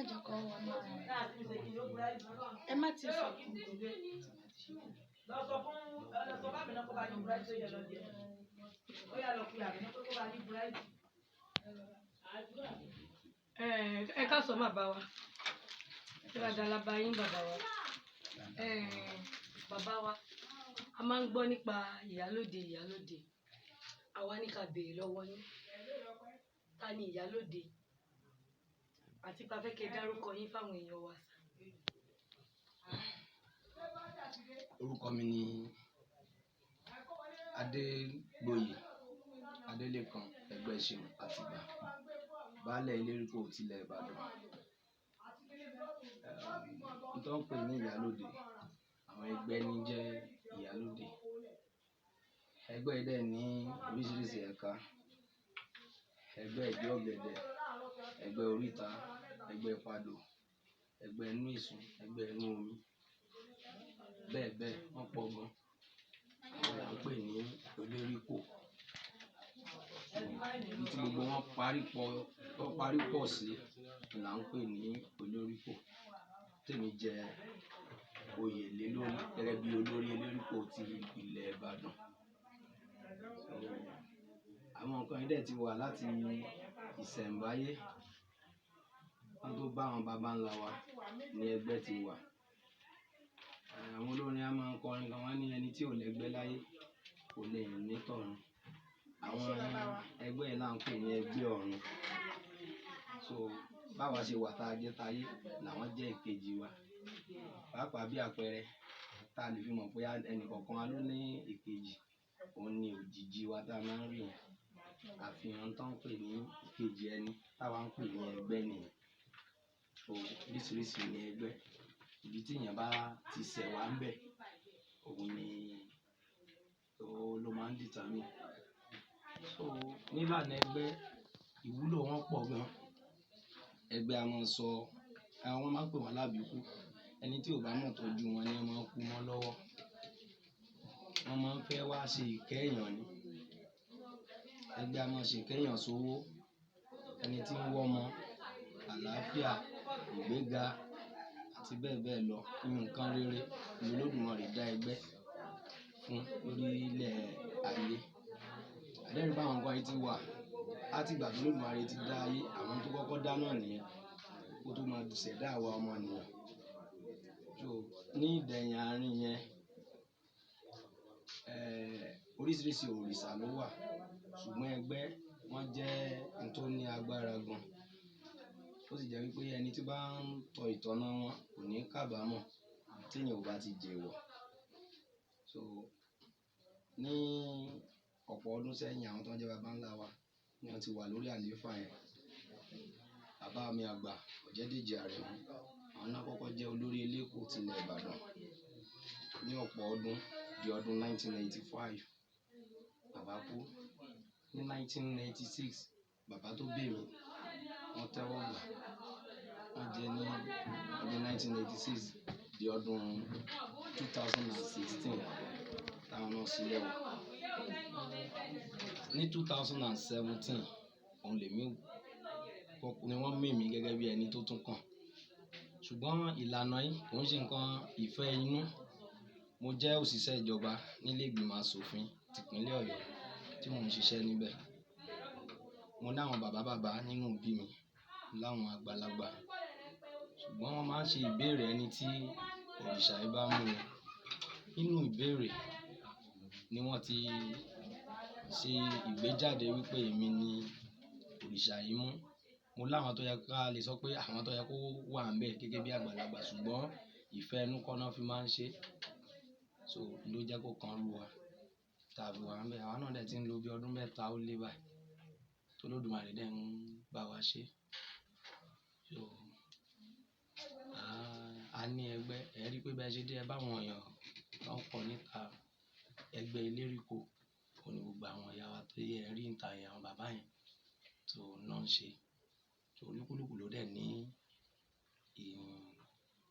jẹ́ kó wọ́n náà ẹ má ti sọ fún mi. Lọ sọ fún bá mi náà kó bá ní búrẹ́dì tó yẹ lọ jẹ. Ó yà lọ pé àmì náà kó bá ní búrẹ́dì. Ẹ ká sọ bàbá wa. Dáadáa la bá yín bàbá wa. Bàbá wa, a máa ń gbọ́ nípa ìyálóde. Àwa ní ká béèrè lọ́wọ́ yín. Ta ni ìyálóde? Àti pa fẹ́ kẹ́ dárúkọ yín fáwọn èèyàn wa. Orúkọ mi ni Adélékan Ẹgbẹ́ṣeun Àtìbà, baálẹ̀ Ìléríkò tilẹ̀ Ìbàdàn. Tó ń pè ní ìyálóde, àwọn ẹgbẹ́ ní jẹ́ ìyálóde. Ẹgbẹ́ dẹ̀ ní oríṣiríṣi ẹ̀ka: ẹgbẹ́ ìdí ọ̀gẹ̀dẹ̀, ẹgbẹ́ oríta, ẹgbẹ́ padò, ẹgbẹ́ inú ìsùn, ẹgbẹ́ inú omi, bẹ́ẹ̀ bẹ́ẹ̀ wọ́n pọ̀ gan. Àwọn là ń pè ní Ìléríkò. Ibi tí gbogbo wọn parí pọ̀ sí là ń pè ní Ìléríkò. Tèmi jẹ oyè lé lórí gẹ́gẹ́ bí olórí Ìléríkò ti ilẹ̀ Ìbàdàn. Àwọn nǹkan yìí dẹ̀ ti wà láti ìṣẹ̀ǹbáyé. Wọ́n tó bá àwọn baba ńlá wa ní ẹgbẹ́ ti wà. Àwọn olórin a máa ń kọrin kan, wọ́n ní ẹni tí ò lẹ́gbẹ́ láyé kò lè ní tọ̀run. Àwọn ẹgbẹ́ yìí là ń pè ní ẹgbẹ́ ọ̀run. So báwa ṣe wà tá a jẹ́ táyé làwọn jẹ́ ìkejì wa. Pàápàá bí àpẹẹrẹ tá a lè fi mọ̀ pé ẹnì kọ̀ọ̀kan wa ló ní ìkejì, òun ni òjìji wa tá a máa ń rí yẹn. Àfihàn tó ń pè ní ìkejì ẹni táwa ń pè ní ẹgbẹ́ nìyẹn. So oríṣiríṣi ní ẹgbẹ́. Ibi tí èèyàn bá ti ṣẹ̀ wá ń bẹ̀, òun ni ló máa ń determine. So nílànà ẹgbẹ́, ìwúlò wọn pọ̀ gan. Ẹgbẹ́ a máa sọ, àwọn máa ń pè wọ́n lábìkú. Ẹni tí ò bá mọ̀ tọ́jú wọn ni wọ́n máa ń kú mọ́ lọ́wọ́. Wọ́n máa ń fẹ́ wá ṣe ìkẹ́yàn ni. Ẹgbẹ́ a máa ṣe ìkẹ́yàn sówó. Ẹni tí ń wọ́mọ, àlàáfíà, ìgbéga àti bẹ́ẹ̀ bẹ́ẹ̀ lọ. Nǹkan rere ni Olódùmarè dá ẹgbẹ́ fún lórílẹ̀ ayé. Àdẹ́rìí bá àwọn nǹkan yìí ti wà láti ìgbà tí Olódùmarè ti dá ayé. Àwọn tó kọ́kọ́ dá náà nìyẹn kó tó máa ṣẹ̀dá àwa ọmọnìyàn. So ní ìdẹ̀yìn àárín yẹn, oríṣiríṣi òrìṣà ló wà. Ṣùgbọ́n ẹgbẹ́ wọ́n jẹ́ ohun tó ní agbára gan. Ó sì jẹ́ wípé ẹni tí bá ń tọ ìtọ́nà wọn kò ní kábàámọ̀ tí èèyàn ò bá ti jẹ́wọ́. So ní ọ̀pọ̀ ọdún sẹ́yìn, àwọn tó ń jẹ́ baba ńlá wa ni wọ́n ti wà lórí àlééfà yẹn. Bàbá mi àgbà Ọ̀jẹ́dèjì Ààrẹ, àwọn náà kọ́kọ́ jẹ́ olórí Ìléríkò tilẹ̀ Ìbàdàn ní ọ̀pọ̀ ọdún di ọdún 1995. Bàbá kú ní 1996. Bàbá tó bí mi, wọ́n tẹ́wọ́ gbà. Wọ́n jẹ ní ọdún 1986 di ọdún 2016 táwọn náà sílẹ̀ wọ̀. Ní 2017 òun ni wọ́n mí mi gẹ́gẹ́ bí ẹni tó tún kàn. Ṣùgbọ́n ìlànà yìí kò ń ṣe nǹkan ìfẹ́ inú. Mo jẹ́ òṣìṣẹ́ ìjọba nílé ìgbìmọ̀ aṣòfin tìpínlẹ̀ Ọ̀yọ́ tí mò ń ṣiṣẹ́ níbẹ̀. Mo ní àwọn bàbá nínú òbí mi láwọn àgbàlagbà. Ṣùgbọ́n wọ́n máa ń ṣe ìbéèrè ẹni tí òrìṣà yìí bá mú wọn. Nínú ìbéèrè ni wọ́n ti ṣe ìgbéjáde wípé èmi ni òrìṣà yìí mú. Mo láwọn tó yẹ ká lè sọ pé àwọn tó yẹ kó wà ńbẹ̀ gẹ́gẹ́ bí àgbàlagbà, ṣùgbọ́n ìfẹ́ inú kọ́ náà fi máa ń ṣe. So ló jẹ́ kó kan rú wa tàbí wà ńbẹ̀. Àwa náà dẹ̀ ti ń lo bí ọdún 3 ó lé báyìí tó Olódùmarè dẹ̀ ń bá wa ṣe. So a ní ẹgbẹ́. Ẹ rí pé bẹ́ẹ̀ ṣe dé ẹ bá àwọn èèyàn tó ń kọ níta ẹgbẹ́ Ìléríkò, òun ni gbogbo àwọn ìyá wa tó yẹ rí níta yẹn, àwọn bàbá yẹn tó náà ń ṣe. So olúkúlùkù ló dẹ̀ ní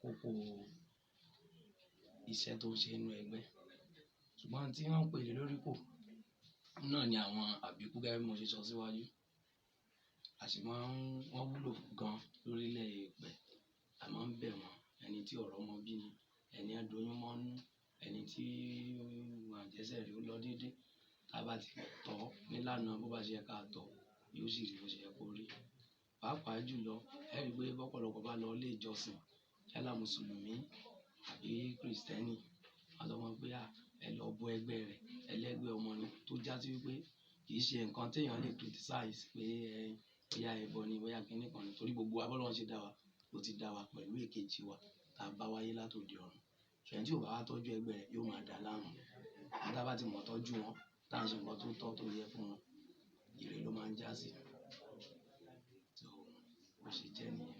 kókó iṣẹ́ tó ń ṣe nínú ẹgbẹ́. Ṣùgbọ́n tí wọ́n ń pè Ìléríkò náà ni àwọn àbíkú gẹ́gẹ́ bí mo ṣe sọ síwájú. sì máa ń wọ́n wúlò gan lórílẹ̀ èèpẹ̀. A máa ń bẹ̀ wọ́n, ẹni tí ọ̀rọ̀ ọmọ bí ni, ẹni adoyún mọ́nú, ẹni tí wọn àjẹsẹ̀ rẹ̀ ó lọ déédéé. Tá a bá ti tọ́ nílànà bó bá ṣe yẹ ká tọ́, yóò sì rí bó ṣe yẹ kó rí. Pàápàá jùlọ, ẹ rí i pé bọ́pọ̀lọpọ̀ bá lọ ilé ìjọsìn, yálà Mùsùlùmí àbí Krìstẹ́nì, wọ́n sọ fún pé ẹ lọ bọ ẹgbẹ́ rẹ̀, ẹlẹ́gbẹ́ ọmọ ni, tó já sí wípé kì í ṣe nǹkan téèyàn lè criticize pé bóyá ẹbọ ni, bóyá kinní kan ni, torí gbogbo wa bọ́lọ́run ṣe dá wa, ló ti dá wa pẹ̀lú èkejì wa tá a bá wáyé látòde ọ̀run. Ṣùgbọ́n tí ò bá wá tọ́jú ẹgbẹ́ rẹ̀ yóò máa dà láàmú. Tá a bá ti mọ̀ tọ́jú wọn, tá à ń ṣe nǹkan tó tọ́ tó yẹ fún wọn, ire ló máa ń já sí. So bó ṣe jẹ́ nìyẹn.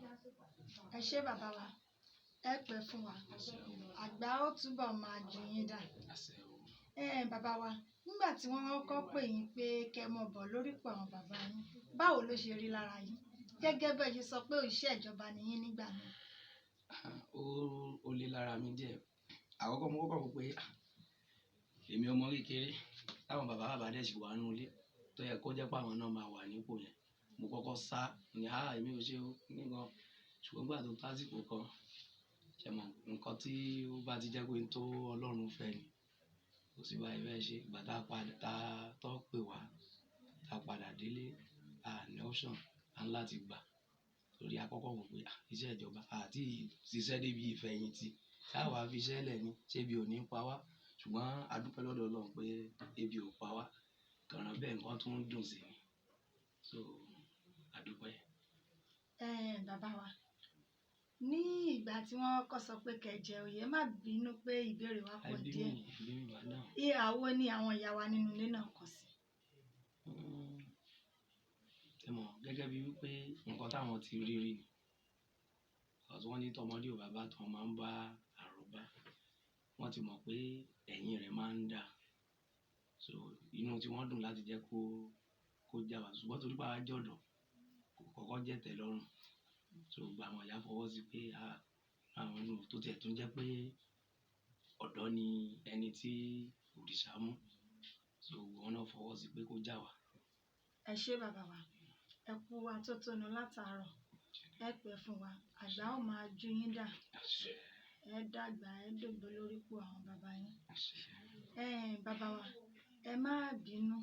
Ẹ ṣé bàbá wa, ẹ pẹ́ fún wa, àgbà ó túbọ̀ máa jù yín dà. Bàbá wa, nígbà tí wọ́n kọ́ pè yín pé kẹ́ mọ bọ̀ lórípò àwọn bàbá yín, báwo ló ṣe rí lára yín? Gẹ́gẹ́ bẹ́ẹ̀ ṣe sọ pé òṣìṣẹ́ ìjọba ni yín nígbà náà. Ó le lára mi díẹ̀. Àkọ́kọ́ mo kọ́kọ́ wò pé èmi ọmọ kékeré táwọn bàbá dẹ̀ sì wà nínú ilé tó yẹ kó jẹ́ pé àwọn náà máa wà nípò yẹn. Mo kọ́kọ́ sá ní èmi ò ṣe o nìkan. Ṣùgbọ́n nígbà tó tásìkò kan, ṣẹ mọ̀ nǹkan tí ó bá ti jẹ́ pé tó Ọlọ́run fẹ́ ni, kò sí báyìí fẹ́ ṣe. Ìgbà tá a padà tọ́ pè wá, tá a padà délé, ní option à ń láti gbà. Torí àkọ́kọ́ wò pé iṣẹ́ ìjọba àti ṣiṣẹ́ débi ìfẹ̀yìntì, ṣá wàá fi iṣẹ́ lẹ̀ ni, ṣé ebi ò ní pa wá? Ṣùgbọ́n a dúpẹ́ lọ́dọ̀ Ọlọ́run pé ebi ò pa wá. Kànràn bẹ́ẹ̀ nǹkan tún ń dùn sí ni. So a dúpẹ́. Bàbá wa, ní ìgbà tí wọ́n kọ́ sọ pé kẹ́ jẹ oyè, má bínú pé ìbéèrè wa pọ̀ díẹ̀. Ìhà wo ni àwọn ìyá wa nínú ilé náà kọ sí? Ẹ mọ̀ gẹ́gẹ́ bí wípé nǹkan táwọn ti rí rí ni. Ọ̀tún wọn ní tọmọdé ò bàbá tán máa ń bá àròbá. Wọ́n ti mọ̀ pé ẹ̀yìn rẹ̀ máa ń dà. So inú tí wọ́n dùn láti jẹ́ kó já wa. Ṣùgbọ́n torí pé àwa jẹ́ ọ̀dọ́, kò kọ́kọ́ jẹ́ tẹ́ lọ́rùn. So gbogbo àwọn ìyá fọwọ́ sí pé àwọn inú tó tiẹ̀ tún jẹ́ pé ọ̀dọ́ ni ẹni tí òrìṣà mú. So wọn náà fọwọ́ sí pé kó já wa. Ẹ ṣé bàbá wa, ẹ kú atótónu látàárọ̀, ẹ pẹ́ fún wa, àgbà ó máa jù yín dà. Ẹ dàgbà, ẹ dògbò lórípò àwọn bàbá yín. Bàbá wa, ẹ má bínú.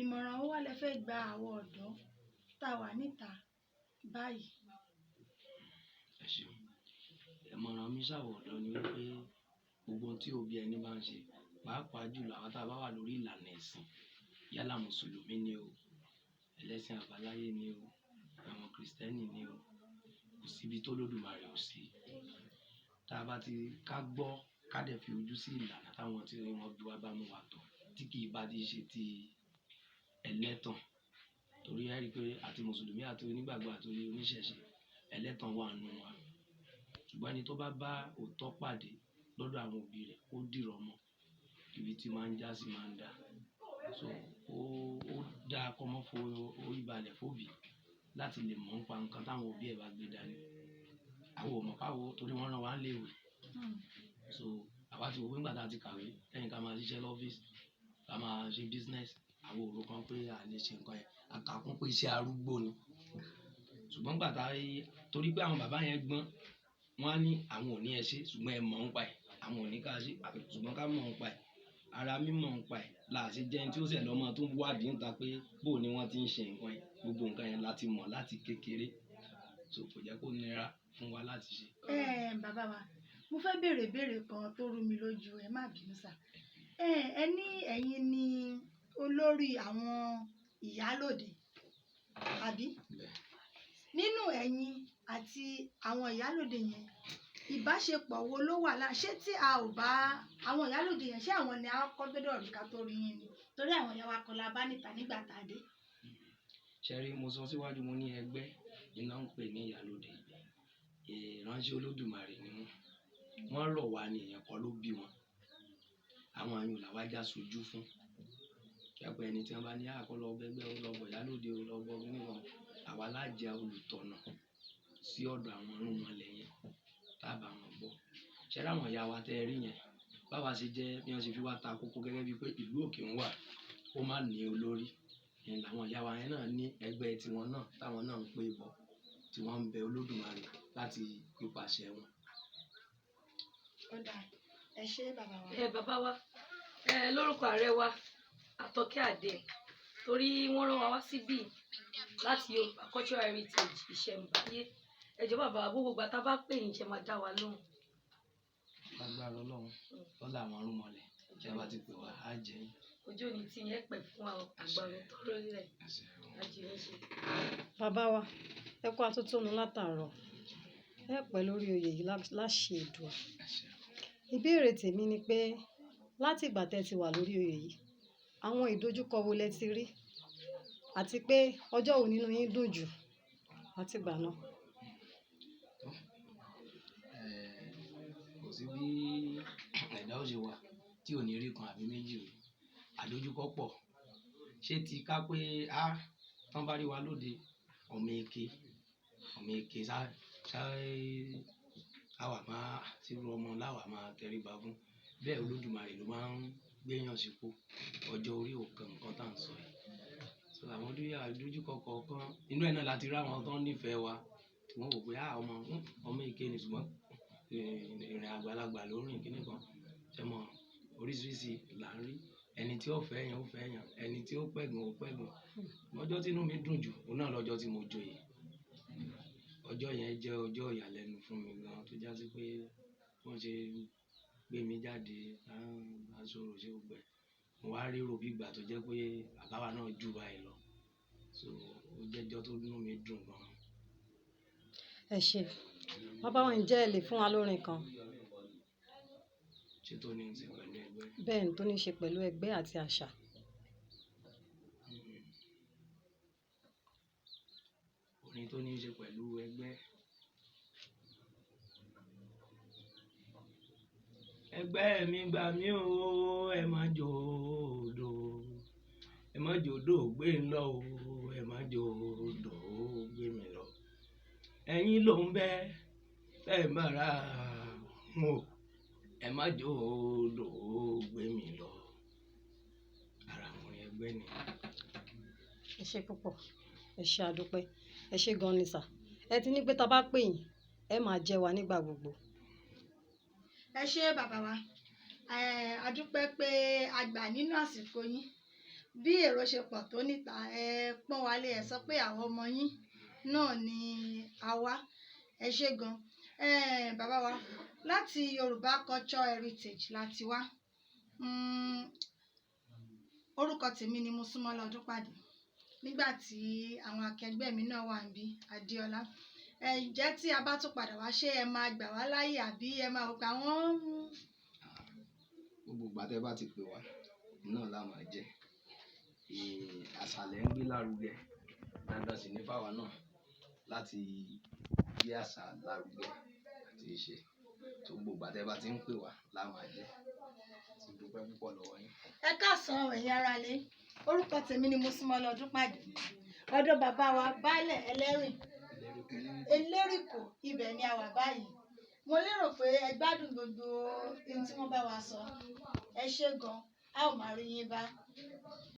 Ìmọ̀ràn wo wá lẹ fẹ́ gba àwọn ọ̀dọ́ tá wà níta báyìí? Ẹ ṣeun. Ìmọ̀ràn mi sáwọ̀ ọ̀dọ́ ni wípé gbogbo ohun tí òbí ẹni bá ń ṣe, pàápàá jùlọ àwọn tá a bá wà lórí ìlànà ẹ̀sìn, yálà Mùsùlùmí ni o, ẹlẹ́sìn àbáláyé ni o, àwọn Krìstẹ́nì ni o, kò síbi tó Olódùmarè ò sí. Tá a bá ti ká gbọ́ ká dẹ̀ fi ojú sí ìlànà táwọn tí wọ́n bí wa bá mú wa tọ̀, tí kì í bá ti ṣe ti ẹlẹ́tàn. Torí ẹ rí i pé àti Mùsùlùmí àti onígbàgbọ́ àti oníṣẹ̀ṣe, ẹlẹ́tàn wà nínú wa. Ṣùgbọ́n ẹni tó bá bá òótọ́ pàdé lọ́dọ̀ àwọn òbí rẹ̀, ó dìrọ̀ mọ́, ibi tí máa ń já sí máa ń dà. So ó dáa kọ́ mọ́ orí balẹ̀ fóbi láti lè mọ̀ nípa nǹkan táwọn òbí ẹ̀ bá gbé dání. Àwọn ò mọ̀ káwo torí wọ́n rán wa léèwé. So àwa ti wò pé nígbà tá a ti kàwé, lẹ́yìn ká máa ṣiṣẹ́ lọ́fíìsì, ká máa ṣe business, àwọn òrò kan pé a lè ṣe nǹkan yẹn, a kà kún pé iṣẹ́ arúgbó ni. Ṣùgbọ́n nígbà tá torí pé àwọn bàbá yẹn gbọ́n, wọ́n á ní àwọn ò ní ẹ ṣe ṣùgbọ́n ẹ mọ̀ nípa ẹ̀, àwọn ò ní ká ṣe ṣùgbọ́n ká mọ̀ nípa ẹ̀. Ara mímọ̀ nípa ẹ̀ là ṣe jẹ́ ẹni tí ó ṣẹ̀ lọ́mọ tó ń wádìí níta pé bó ni wọ́n ti ń ṣe nǹkan yẹn, gbogbo nǹkan yẹn láti mọ̀ láti kékeré. So kò jẹ́ kó nira fún wa láti ṣe. Bàbá wa, mo fẹ́ béèrè kan tó rú mi lójú, ẹ má bínú sà. Ẹ ní ẹ̀yin ni olórí àwọn ìyálòde, àbí? Nínú ẹ̀yin àti àwọn ìyálòde yẹn, ìbáṣepọ̀ wo ló wà ṣé tí a ò bá àwọn ìyálòde yẹn, ṣé àwọn ni a kọ́ gbọ́dọ̀ rí ká tó rí yín ni? Torí àwọn ìyá wa kan la bá níta nígbà tá a dé. Ṣẹ́rí, mo sọ síwájú, mo ní ẹgbẹ́ iná ń pè ní ìyálòde. Ìránṣẹ́ Olódùmarè ni wọ́n. Wọ́n rọ̀ wá ní èèyàn kan ló bí wọn. Àwọn àyùn làwa já sojú fún. Kẹ́pẹ́ ẹni tí wọ́n bá ní àkọlọ ọgbẹ́gbẹ́ ọlọ́bọ̀ ìyálòde ọlọ́bọ̀ nìkan, àwa lájẹ olùtọ̀nà sí ọ̀dọ̀ àwọn irúnmọlẹ̀ yẹn tábà wọn gbọ́. Ṣẹ́rí àwọn ìyá wa tẹ́ rí yẹn, báwa ṣe jẹ́ bí wọ́n ṣe fi wá ta kókó gẹ́gẹ́ bíi pé ìlú òkè ń wà, ó má ní olórí. làwọn ìyá wa yẹn náà ní ẹgbẹ́ tiwọn náà táwọn náà ń pè bọ̀ tí wọ́n ń bẹ Olódùmarè láti ipasẹ̀ wọn. Ó dáa, ẹ ṣé bàbá wa. Bàbá wa lórúkọ ààrẹ wa Atoke Aare torí wọ́n rán wa wá síbí láti Yorùbá cultural heritage ìṣẹ̀ǹbáyé ẹ jọ̀ọ́ bàbá wa gbogbo ìgbà tá a bá pè yín ṣe máa dá wa lóhùn. Lágbára Ọlọ́run lọ́la àwọn arúmọlẹ̀ tí a bá ti pè wá á jẹ́ yín. Ojú òní tí yẹn pẹ̀ fún àwọn àgbàrún tó lórílẹ̀ àjẹyẹsẹ. Bàbá wa ẹ kú atótónu látàárọ̀ ẹ pẹ́ lórí oyè yìí láṣẹ Èdùà. Ìbéèrè tèmi ni pé láti ìgbà tẹ́ ti wà lórí oyè yìí àwọn ìdojúkọ wo lẹ ti rí àti pé ọjọ́ wo nínú yín dùn jù láti ìgbà náà. Kò sí bí ẹ̀dá ó ṣe wà tí ò ní rí kan àbí méjì o. Àdójúkọ pọ̀. Ṣé ti ká pé tán bá rí wa lóde ọmọ èké àwa máa tírú ọmọ láwa máa tẹríba fún. Bẹ́ẹ̀ Olódùmarè ló máa ń gbéyàn sípò. Ọjọ́ orí ò kan nǹkan tá à ń sọ yìí. So àwọn àdójúkọ kọ̀ọ̀kan inú ẹ̀ náà láti rí àwọn tó ń nífẹ̀ẹ́ wa tí wọ́n wò pé ọmọ èké ni ṣùgbọ́n ìrìn àgbàlagbà ló rìn kíní kan ṣe mọ oríṣiríṣi là ń rí. Ẹni tí ó fẹ́ yàn ó fẹ́ yàn, ẹni tí ó pẹ̀gàn ó pẹ̀gàn. Ọjọ́ tí inú mi dùn jù òun náà lọ́jọ́ tí mo joyè. Ọjọ́ yẹn jẹ́ ọjọ́ ìyàlẹ́nu fún mi gan tó já sí pé wọ́n ṣe gbé mi jáde aṣọrò ṣe gbogbo ẹ̀. Mo wá rérò bí ìgbà tó jẹ́ pé bàbá wa náà jù báyìí lọ. So ó jẹ́ ọjọ́ tó inú mi dùn gan. Ẹ ṣé bàbá wa ǹjẹ́ ẹ lè fún wa lórin kan. Ṣé tó ní í ṣe pẹ̀lú ẹgbẹ́? Bẹ́ẹ̀ ni tó ní í ṣe pẹ̀lú ẹgbẹ́ àti àṣà. Orin tó ní í ṣe pẹ̀lú ẹgbẹ́. Ẹgbẹ́ mi gbà mí o, ẹ má jòdò. Ẹ má jòdò gbé ń lọ o, ẹ má jòdò gbé mi lọ. Ẹ̀yin ló ń bẹ ẹ bára o, ẹ má jòdò gbé mi lọ. Ara àwọn ẹgbẹ́ ni. Ẹ ṣé púpọ̀ ẹ ṣé àdúpẹ́ ẹ ṣé gan ni sà. Ẹ ti ní pé tá a bá pè yín ẹ máa jẹ wa nígbà gbogbo. Ẹ ṣé bàbá wa. A dúpẹ́ pé a gbà nínú àsìkò yín bí èrò ṣe pọ̀ tó níta ẹ pọ́n wa lé ẹ sọ pé àwọn ọmọ yín náà ni a wá. Ẹ ṣé gan. Bàbá wa láti Yorùbá cultural heritage láti wá. Orúkọ tèmi ni Mosúnmọ́lá Ọdúnpàdé nígbà tí àwọn akẹgbẹ́ mi náà wà níbí Adéọlá. Ǹjẹ́ tí a bá tún padà wá ṣé ẹ máa gbà wá láyè àbí ẹ máa gbà wọ́n. Gbogbo ìgbà tẹ́ bá ti pè wá náà la máa jẹ́. Àṣàlẹ̀ ń gbé lárugẹ dandan sì ní fáwa náà láti gbé àṣà lárugẹ àti ìṣe. Tó gbogbo ìgbà tẹ́ bá ti ń pè wá la máa jẹ́. Ti dúpẹ́ púpọ̀ lọ́wọ́ yín. Ẹ káàsán ẹ̀yin aráalé. Orúkọ tèmi ni Mosúnmọ́lá Ọdúnpàdé. Ọ̀dọ̀ bàbá wa baálẹ̀ Elérìkò ibẹ̀ ni a wà báyìí. Mo lérò pé ẹ gbádùn gbogbo ohun tí wọ́n bá wa sọ. Ẹ ṣé gan. A ó máa rí yín bá.